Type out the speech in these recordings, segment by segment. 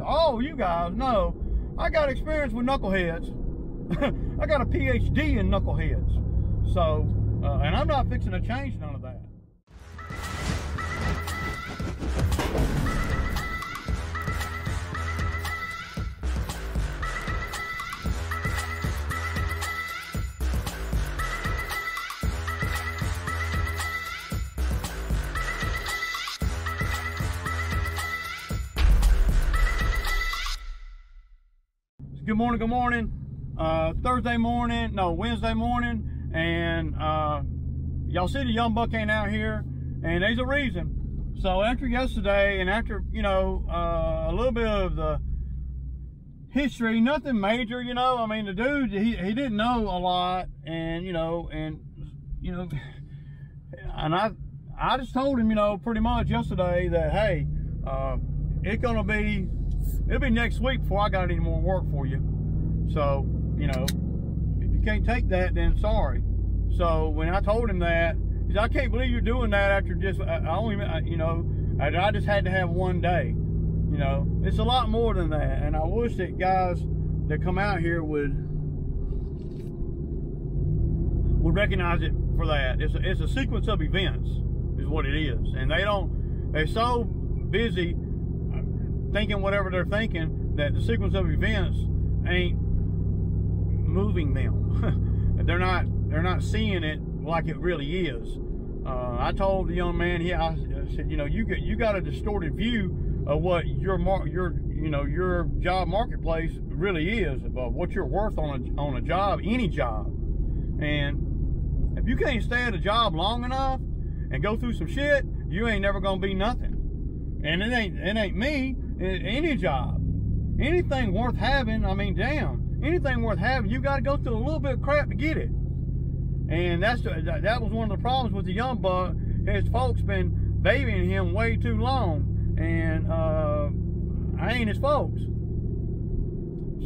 All you guys know, I got experience with knuckleheads. I got a PhD in knuckleheads. So, and I'm not fixing to change none of that. Good morning, good morning. Wednesday morning, and y'all see the young buck ain't out here, and there's a reason. So after yesterday, and after, you know, a little bit of the history, nothing major, you know. I mean, the dude, he didn't know a lot, and I just told him, you know, pretty much yesterday that, hey, it'll be next week before I got any more work for you. So, you know, if you can't take that, then sorry. So when I told him that, he said, I can't believe you're doing that after just, I just had to have one day. You know, it's a lot more than that. And I wish that guys that come out here would recognize it for that. It's a sequence of events is what it is. And they're so busy thinking whatever they're thinking that the sequence of events ain't moving them. They're not seeing it like it really is. I told the young man here, I said, you know, you got a distorted view of what your job marketplace really is, about what you're worth on a job, any job. And if you can't stay at a job long enough and go through some shit, you ain't never gonna be nothing. And it ain't me. Any job, anything worth having, I mean, damn, anything worth having, you got to go through a little bit of crap to get it. And that was one of the problems with the young buck. His folks been babying him way too long, and I ain't his folks.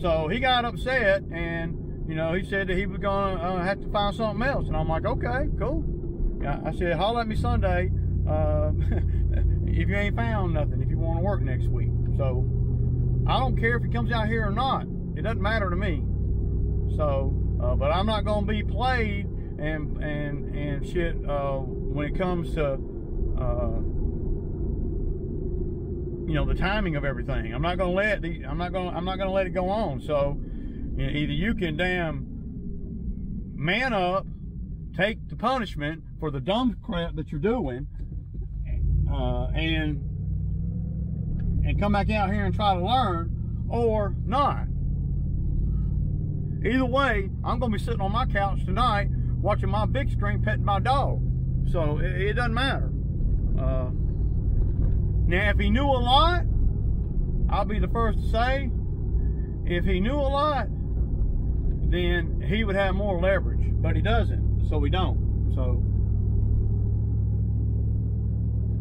So he got upset, and you know, he said that he was gonna have to find something else. And I'm like, okay, cool. I said, holler at me Sunday if you ain't found nothing, if you want to work next week. So I don't care if he comes out here or not. It doesn't matter to me. So, but I'm not going to be played and shit when it comes to you know, the timing of everything. I'm not going to let it go on. So you know, either you can damn man up, take the punishment for the dumb crap that you're doing, and come back out here and try to learn, or not. Either way, I'm gonna be sitting on my couch tonight watching my big screen petting my dog. So it doesn't matter. Now if he knew a lot, I'll be the first to say, if he knew a lot, then he would have more leverage, but he doesn't, so we don't. So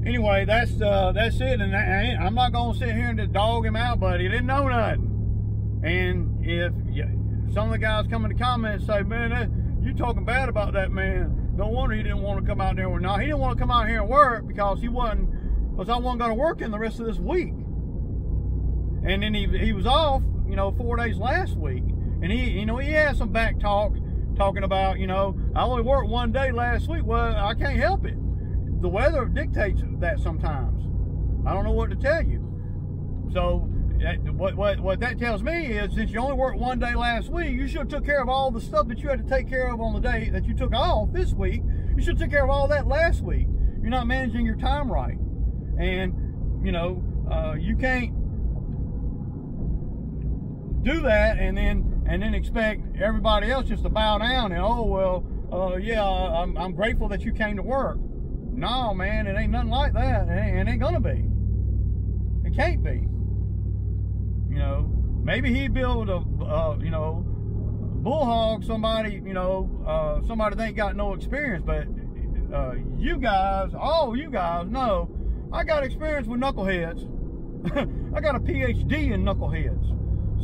anyway, that's it, and I'm not gonna sit here and just dog him out, but he didn't know nothing. And if some of the guys come in the comments and say, man, you talking bad about that man, no wonder he didn't want to come out there. No, he didn't want to come out here and work because I wasn't gonna work in the rest of this week. And then he was off, you know, 4 days last week, and he had some back talk talking about, you know, I only worked one day last week. Well, I can't help it. The weather dictates that sometimes. I don't know what to tell you. So what that tells me is, since you only worked one day last week, you should have took care of all the stuff that you had to take care of on the day that you took off this week. You should have took care of all that last week. You're not managing your time right. And, you know, you can't do that and then expect everybody else just to bow down and, oh, well, yeah, I'm grateful that you came to work. No, man, it ain't nothing like that. It ain't gonna be. It can't be. You know, maybe he'd be able to, you know, bullhog somebody, you know, somebody that ain't got no experience. But you guys, all you guys know, I got experience with knuckleheads. I got a PhD in knuckleheads.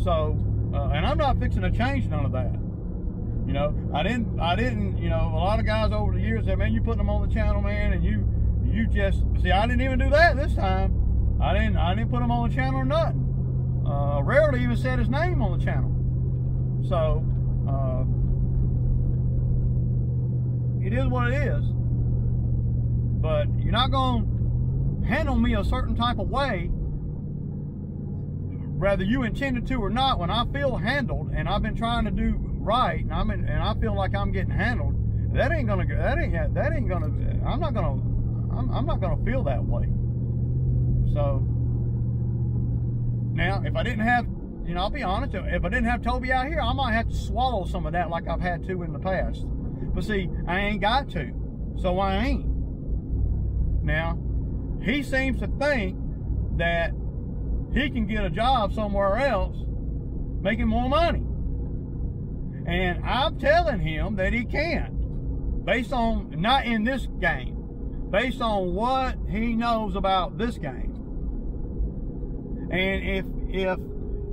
So, and I'm not fixing to change none of that. You know, I didn't, you know, a lot of guys over the years said, man, you putting them on the channel, man, and you just, see, I didn't even do that this time. I didn't put them on the channel or nothing. hardly even said his name on the channel. So, it is what it is. But you're not going to handle me a certain type of way, whether you intended to or not. When I feel handled, and I've been trying to do right, and I feel like I'm getting handled, I'm not gonna feel that way. So now, if I didn't have, I'll be honest, if I didn't have Toby out here, I might have to swallow some of that like I've had to in the past. But see, I ain't got to, so I ain't. Now, he seems to think that he can get a job somewhere else making more money. And I'm telling him that he can't, based on, not in this game, based on what he knows about this game. And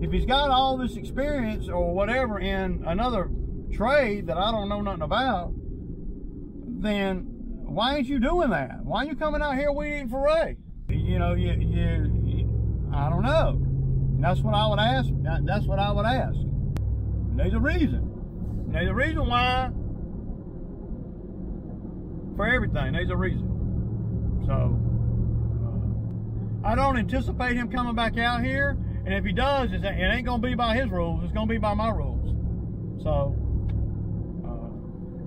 if he's got all this experience or whatever in another trade that I don't know nothing about, then why ain't you doing that? Why are you coming out here weeding for Ray? I don't know. That's what I would ask. That's what I would ask. And there's a reason. There's a reason why. For everything, there's a reason. So, I don't anticipate him coming back out here. And if he does, it ain't going to be by his rules. It's going to be by my rules. So,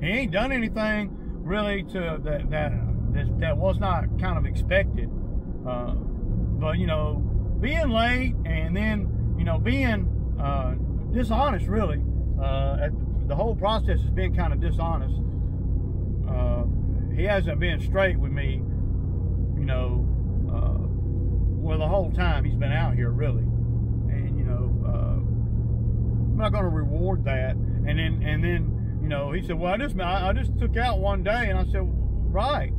he ain't done anything really to that was not kind of expected. But, being late and then, being dishonest, really. The whole process has been kind of dishonest. He hasn't been straight with me, well, the whole time he's been out here, really. And, I'm not going to reward that. And then, he said, well, I just took out one day. And I said, right.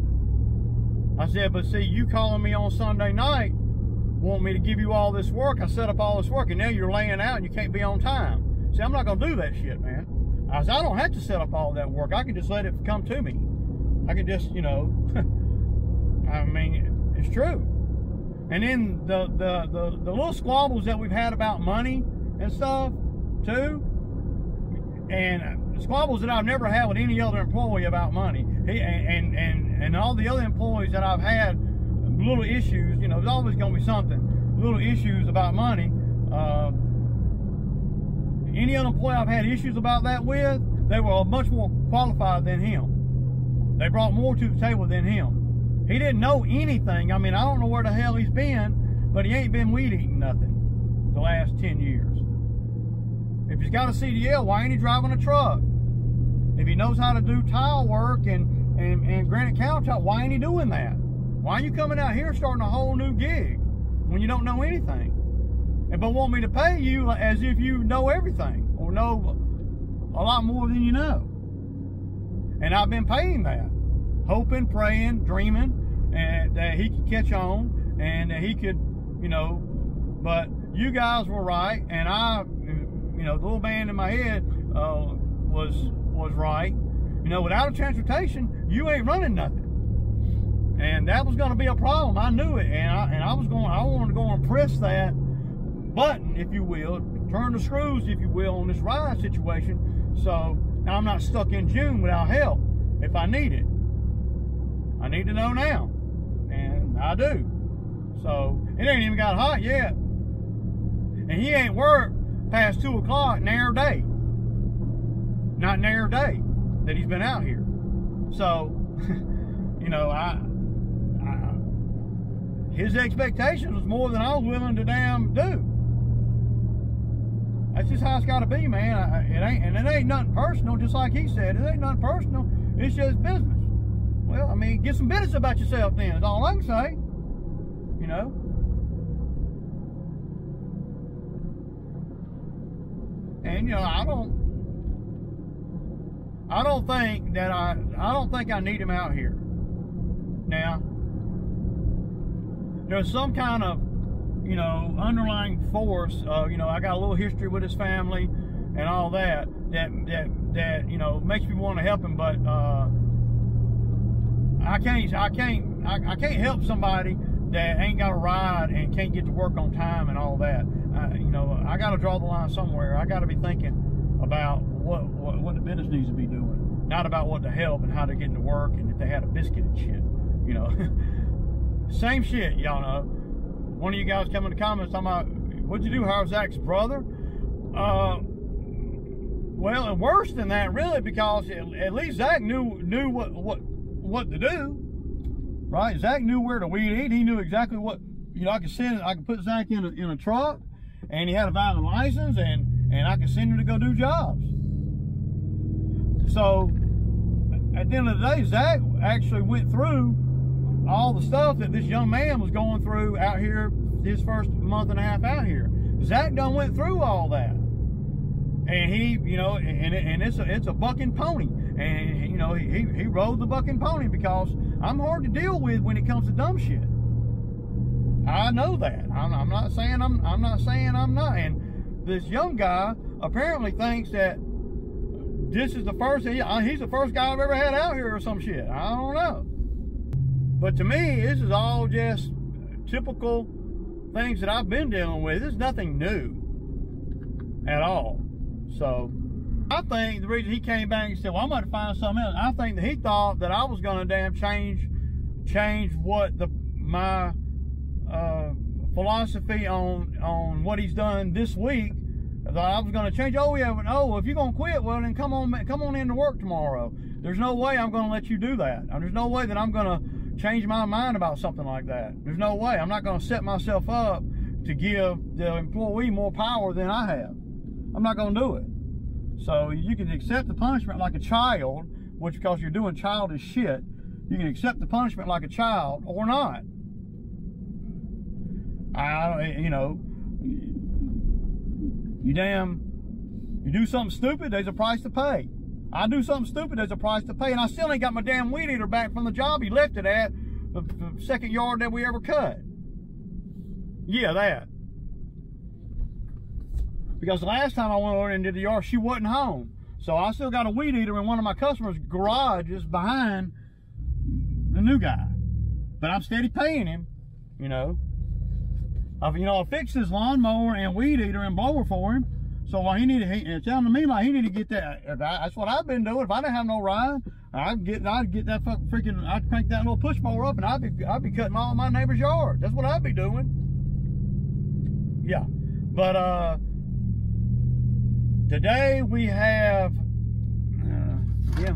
I said, but see, you calling me on Sunday night, want me to give you all this work. I set up all this work, and now you're laying out and you can't be on time. See, I'm not going to do that shit, man. I said, I don't have to set up all that work. I can just let it come to me. I can just, I mean, it's true. And then the little squabbles that we've had about money and stuff, too, and squabbles that I've never had with any other employee about money. And all the other employees that I've had little issues, there's always going to be something, little issues about money. Any other employee I've had issues about that with, they were much more qualified than him. They brought more to the table than him. He didn't know anything. I mean, I don't know where the hell he's been, but he ain't been weed eating nothing the last 10 years. If he's got a CDL, why ain't he driving a truck? If he knows how to do tile work and granite countertop, why ain't he doing that? Why are you coming out here starting a whole new gig when you don't know anything? But want me to pay you as if you know everything or know a lot more than you know. And I've been paying that, hoping, praying, dreaming, and that he could catch on and that he could, but you guys were right, and I, the little man in my head was right. Without a transportation, you ain't running nothing. And that was going to be a problem. I knew it, and I wanted to go and press that button, if you will, turn the screws, if you will, on this ride situation. So now I'm not stuck in June without help if I need it. I need to know now, and I do. So it ain't even got hot yet, and he ain't worked past 2 o'clock narrow day. Not narrow day that he's been out here. So his expectations was more than I was willing to damn do. That's just how it's got to be, man. It ain't nothing personal, just like he said. It ain't nothing personal. It's just business. Well, I mean, get some business about yourself then. That's all I can say. And I don't think I need him out here. Now, there's some kind of, underlying force. I got a little history with his family and all that makes me want to help him. But I can't help somebody that ain't got a ride and can't get to work on time and all that. I I got to draw the line somewhere. I got to be thinking about what the business needs to be doing, not about what to help and how they're getting to work and if they had a biscuit and shit, you know. Same shit, y'all know. One of you guys come in the comments talking about, what'd you do, hire Zach's brother? Well, and worse than that, really, because at least Zach knew what to do, right? Zach knew where to weed eat. He knew exactly what, you know, I could put Zach in a truck, and he had a valid license, and I could send him to go do jobs. So at the end of the day, Zach actually went through all the stuff that this young man was going through out here his first month and a half out here. Zach done went through all that. And he, you know, and it's a bucking pony. And, you know, he rode the bucking pony because I'm hard to deal with when it comes to dumb shit. I know that. I'm not saying I'm not. And this young guy apparently thinks that this is the first, he's the first guy I've ever had out here or some shit. I don't know. But to me, this is all just typical things that I've been dealing with. This is nothing new at all. So I think the reason he came back and said, well, I'm going to find something else, I think that he thought that I was going to damn change what my philosophy on what he's done this week. I thought I was going to change. Oh yeah, but if you're going to quit, well then come on in to work tomorrow. There's no way I'm going to let you do that. There's no way that I'm going to change my mind about something like that. There's no way. I'm not going to set myself up to give the employee more power than I have. I'm not going to do it. So you can accept the punishment like a child, which because you're doing childish shit, you can accept the punishment like a child or not. You know, you do something stupid, there's a price to pay. I do something stupid, there's a price to pay, and I still ain't got my damn weed eater back from the job he left it at, the second yard that we ever cut. Yeah, that. Because the last time I went over and did the yard, she wasn't home. So I still got a weed eater in one of my customers' garages behind the new guy. But I'm steady paying him, you know. I fixed his lawnmower and weed eater and blower for him. So while it sounded to me like he needed to get that. That's what I've been doing. If I didn't have no ride, I'd get that I'd crank that little push mower up and I'd be cutting all my neighbor's yard. That's what I'd be doing. Yeah. But today we have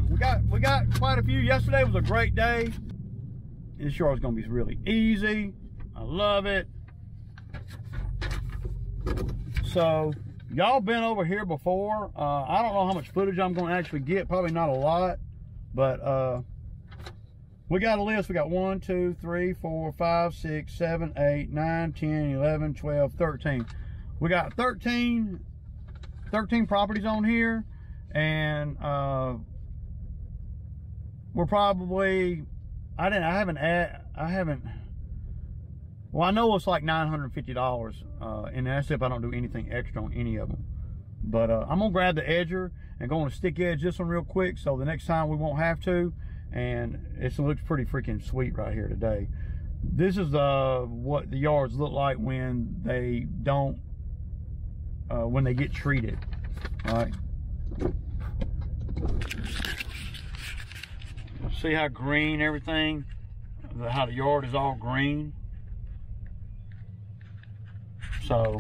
we got quite a few. Yesterday was a great day. This yard is gonna be really easy. I love it. So y'all been over here before. I don't know how much footage I'm going to actually get. Probably not a lot. But we got a list. We got 1, 2, 3, 4, 5, 6, 7, 8, 9, 10, 11, 12, 13. We got 13 properties on here. And we're probably, I haven't, well, I know it's like $950, and that's if I don't do anything extra on any of them. But I'm gonna grab the edger and go on a stick edge this one real quick, so the next time we won't have to. And it looks pretty freaking sweet right here today. This is what the yards look like when they don't, when they get treated. All right. See how green everything, how the yard is all green. So,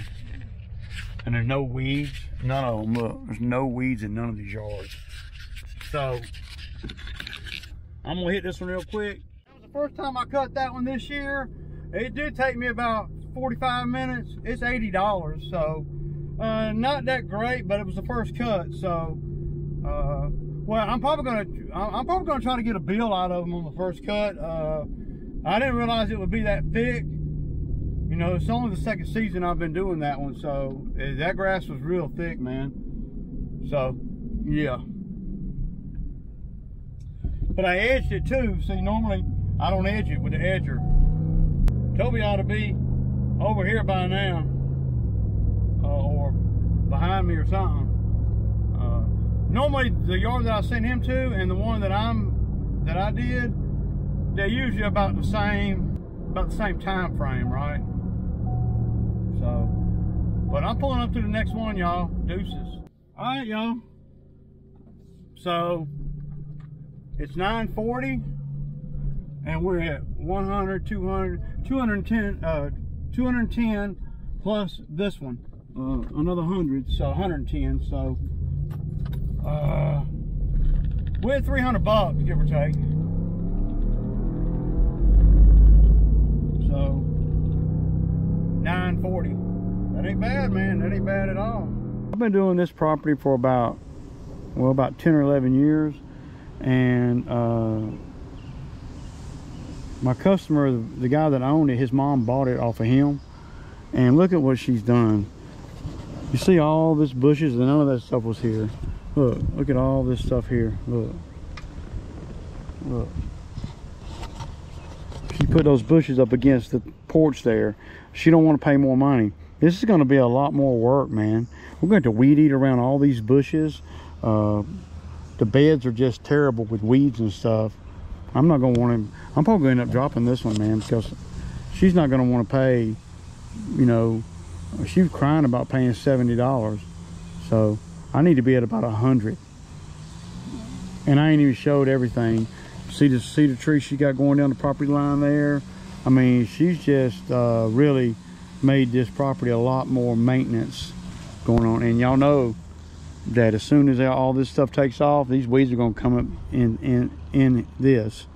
and there's no weeds, none of them. Look, there's no weeds in none of these yards. So, I'm gonna hit this one real quick. That was the first time I cut that one this year. It did take me about 45 minutes. It's $80, so not that great, but it was the first cut. So, well, I'm probably gonna try to get a bill out of them on the first cut. I didn't realize it would be that thick. You know, it's only the second season I've been doing that one, so that grass was real thick, man. So, yeah. But I edged it too. See, normally I don't edge it with the edger. Toby ought to be over here by now, or behind me or something. Normally the yard that I sent him to and the one that I did, they're usually about the same time frame, right? So But I'm pulling up to the next one, y'all. Deuces. All right, y'all. So it's 9:40, and we're at 100, 200, 210 plus this one, another 100, so 110. So we're at $300, give or take. So 940. That ain't bad, man. That ain't bad at all. I've been doing this property for about 10 or 11 years, and my customer, the guy that owned it, his mom bought it off of him, and look at what she's done. You see all this bushes, and none of that stuff was here. Look at all this stuff here. Look. She put those bushes up against the porch there. She don't want to pay more money. This is going to be a lot more work, man. We're going to have to weed eat around all these bushes. The beds are just terrible with weeds and stuff. I'm not going to want to. I'm probably going to end up dropping this one, man, because she's not going to want to pay. You know, she was crying about paying $70. So I need to be at about 100. And I ain't even showed everything. See the tree she got going down the property line there. I mean, she's just really made this property a lot more maintenance going on. And y'all know that as soon as all this stuff takes off, these weeds are going to come up in this.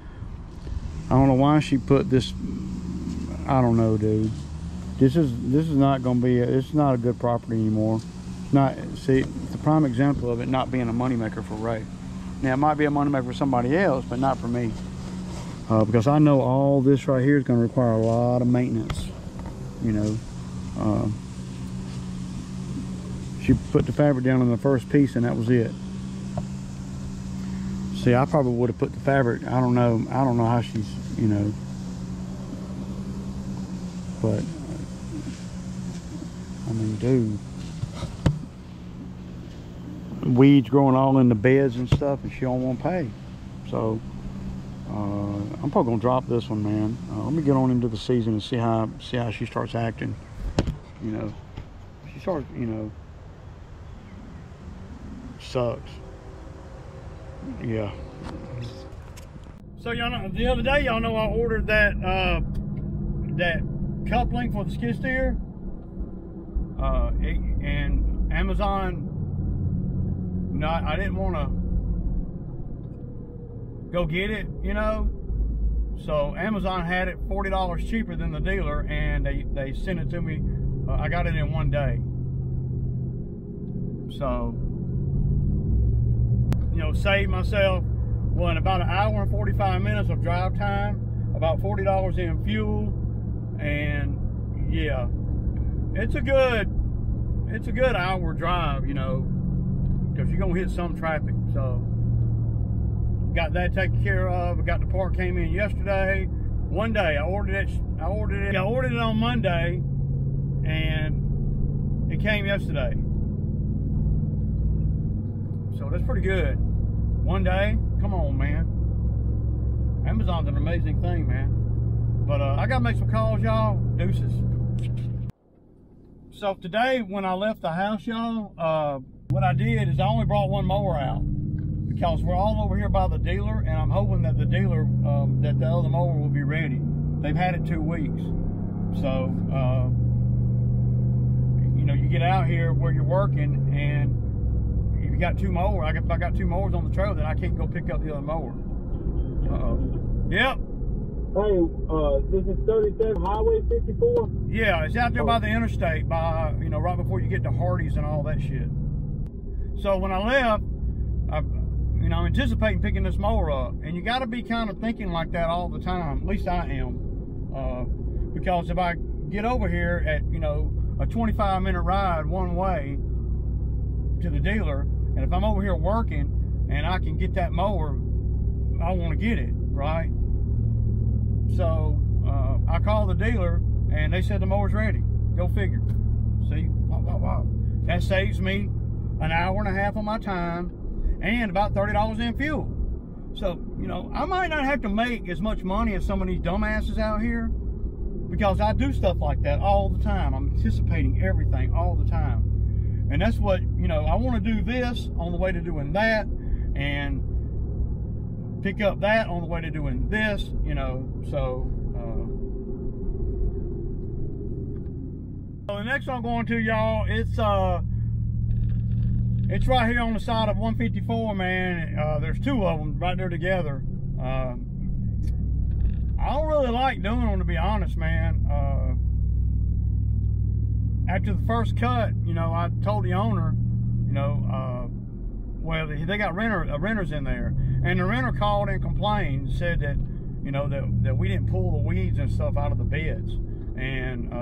I don't know why she put this. I don't know, dude. This is not going to be. It's not a good property anymore. See, it's a prime example of it not being a moneymaker for Ray. Now it might be a moneymaker for somebody else, but not for me. Because I know all this right here is going to require a lot of maintenance. You know, she put the fabric down on the first piece, and that was it. See, I probably would have put the fabric. I don't know how she's, you know, but I mean, dude, weeds growing all in the beds and stuff, and she don't want to pay. So I'm probably gonna drop this one, man. Let me get on into the season and see how she starts acting. You know, she starts, you know, sucks. Yeah. So y'all know, the other day, y'all know I ordered that that coupling for the skid steer, and Amazon. You know, I didn't want to go get it, you know. So Amazon had it $40 cheaper than the dealer, and they sent it to me. I got it in one day. So, you know, saved myself, well, in about an hour and 45 minutes of drive time, about $40 in fuel, and yeah, it's a good hour drive, you know, because you're gonna hit some traffic. So got that taken care of. I got the part came in yesterday. One day I ordered it on Monday, and it came yesterday. So that's pretty good. One day, come on, man. Amazon's an amazing thing, man. But I gotta make some calls, y'all. Deuces. So today, when I left the house, y'all, what I did is I only brought one mower out, because we're all over here by the dealer, and I'm hoping that the dealer, that the other mower will be ready. They've had it 2 weeks. So, you know, you get out here where you're working, and if you got two mowers, if I got two mowers on the trailer, then I can't go pick up the other mower. Yep. Hey, this is 37 Highway 54? Yeah, it's out there by the interstate, by, you know, right before you get to Hardee's and all that shit. So when I left, you know, I'm anticipating picking this mower up, and you got to be kind of thinking like that all the time. At least I am, because if I get over here at, you know, a 25-minute ride one way to the dealer, and if I'm over here working and I can get that mower, I want to get it, right? So I called the dealer, and they said the mower's ready. Go figure. See, wow. That saves me an hour and a half of my time and about $30 in fuel. So, you know, I might not have to make as much money as some of these dumbasses out here, because I do stuff like that all the time. I'm anticipating everything all the time. And that's what, you know, I want to do this on the way to doing that, and pick up that on the way to doing this, you know. So the next one I'm going to, y'all, it's right here on the side of 154, man. There's two of them right there together. I don't really like doing them, to be honest, man. After the first cut, you know, I told the owner, you know, well, they got renters in there, and the renter called and complained, said that, you know, that we didn't pull the weeds and stuff out of the beds, and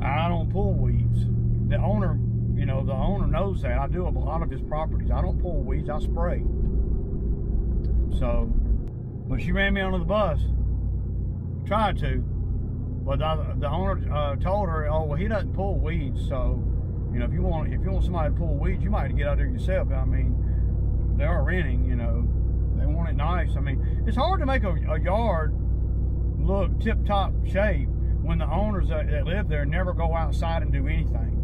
I don't pull weeds. The owner, you know, the owner knows that. I do a lot of his properties. I don't pull weeds, I spray. So, but she ran me under the bus. Tried to, but the owner told her, oh, well, he doesn't pull weeds, so, you know, if you want somebody to pull weeds, you might have to get out there yourself. I mean, they are renting, you know, they want it nice. I mean, it's hard to make a yard look tip-top shape when the owners that live there never go outside and do anything.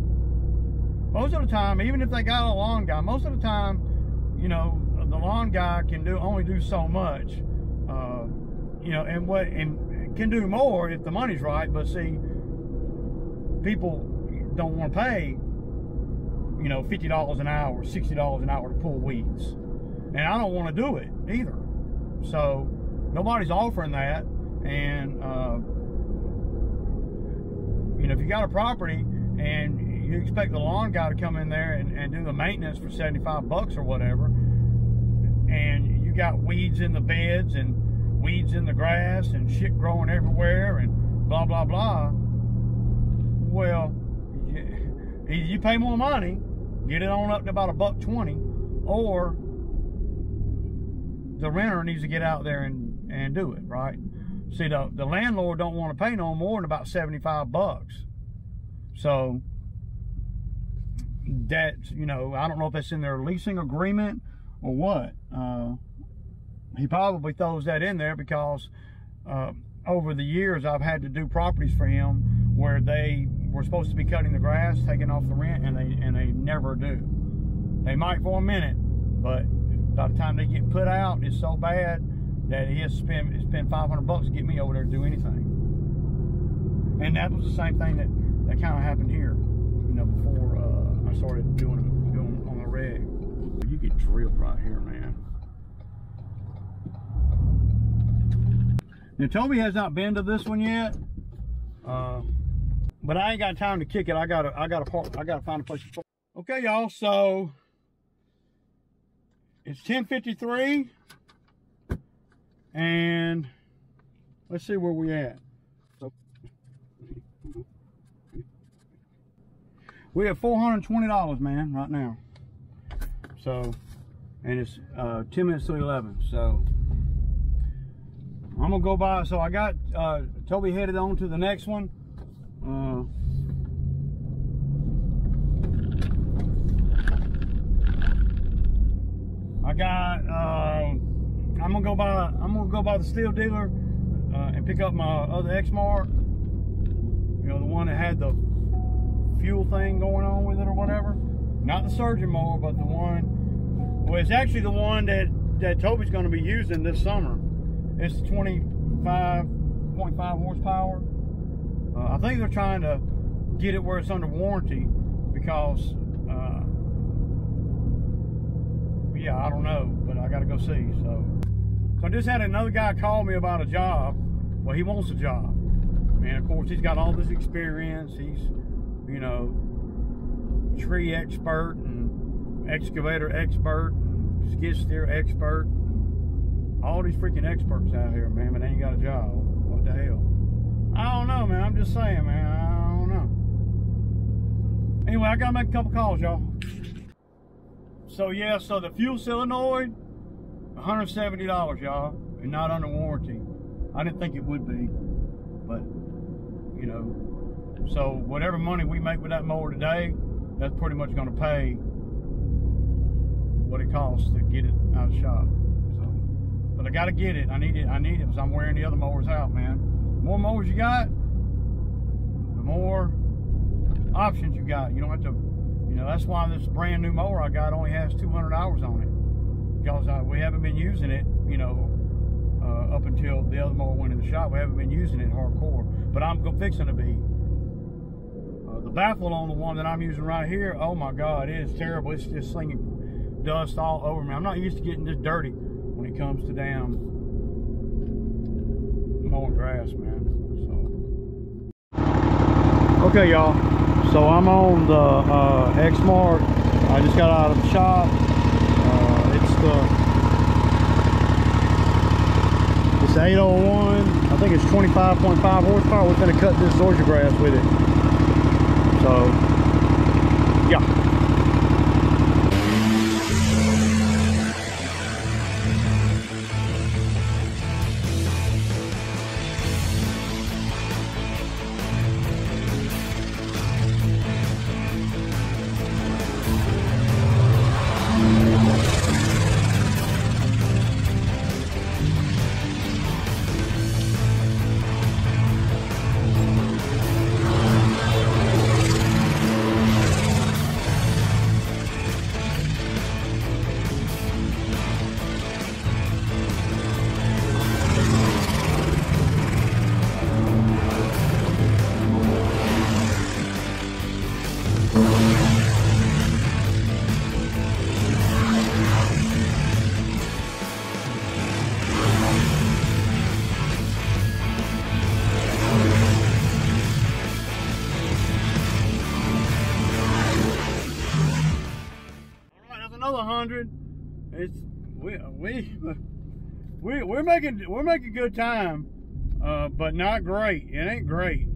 Most of the time, even if they got a lawn guy, most of the time, you know, the lawn guy can only do so much, you know, and can do more if the money's right. But see, people don't want to pay, you know, $50 an hour, $60 an hour to pull weeds, and I don't want to do it either. So nobody's offering that, and you know, if you got a property and you expect the lawn guy to come in there and do the maintenance for 75 bucks or whatever, and you got weeds in the beds and weeds in the grass and shit growing everywhere and blah blah blah, well, you pay more money, get it on up to about $1.20, or the renter needs to get out there and do it, right? See, the landlord don't want to pay no more than about 75 bucks. So that's, you know, I don't know if that's in their leasing agreement or what. He probably throws that in there because over the years I've had to do properties for him where they were supposed to be cutting the grass, taking off the rent, and they never do. They might for a minute, but by the time they get put out, it's so bad that he has to spend 500 bucks to get me over there to do anything. And that was the same thing that kind of happened here, you know, before I started doing on the rig. You get drilled right here, man. Now Toby has not been to this one yet, but I ain't got time to kick it. I gotta find a place to park. Okay, y'all. So it's 10:53, and let's see where we at. We have $420, man, right now. So, and it's 10 minutes to 11. So I'm gonna go by. So I got Toby headed on to the next one. I'm gonna go by the steel dealer and pick up my other Exmark. You know, the one that had the fuel thing going on with it or whatever. Not the surgeon mower, but the one. Well, it's actually the one that Toby's going to be using this summer. It's 25.5 horsepower. I think they're trying to get it where it's under warranty because, yeah, I don't know, but I got to go see. So I just had another guy call me about a job. Well, he wants a job. And of course, he's got all this experience. He's, you know, tree expert and excavator expert and skid steer expert. All these freaking experts out here, man, but they ain't got a job. What the hell? I don't know, man. I'm just saying, man. I don't know. Anyway, I gotta make a couple calls, y'all. So yeah, so the fuel solenoid, $170, y'all, and not under warranty. I didn't think it would be, but you know. So whatever money we make with that mower today, that's pretty much going to pay what it costs to get it out of the shop. So, but I got to get it. I need it because I'm wearing the other mowers out, man. The more mowers you got, more options you got. You don't have to, you know, that's why this brand new mower I got only has 200 hours on it. Because we haven't been using it, you know, up until the other mower went in the shop. We haven't been using it hardcore. But I'm fixing to be. The baffle on the one that I'm using right here, oh my God, it is terrible. It's just slinging dust all over me. I'm not used to getting this dirty when it comes to damn mowing grass, man. So, okay, y'all. So I'm on the Exmark. I just got out of the shop. It's 801. I think it's 25.5 horsepower. We're going to cut this zoysia grass with it. So, yeah. Another 100. It's we're making good time, but not great. It ain't great.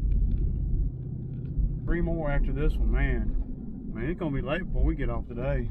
3 more after this one, man. It's gonna be late before we get off today.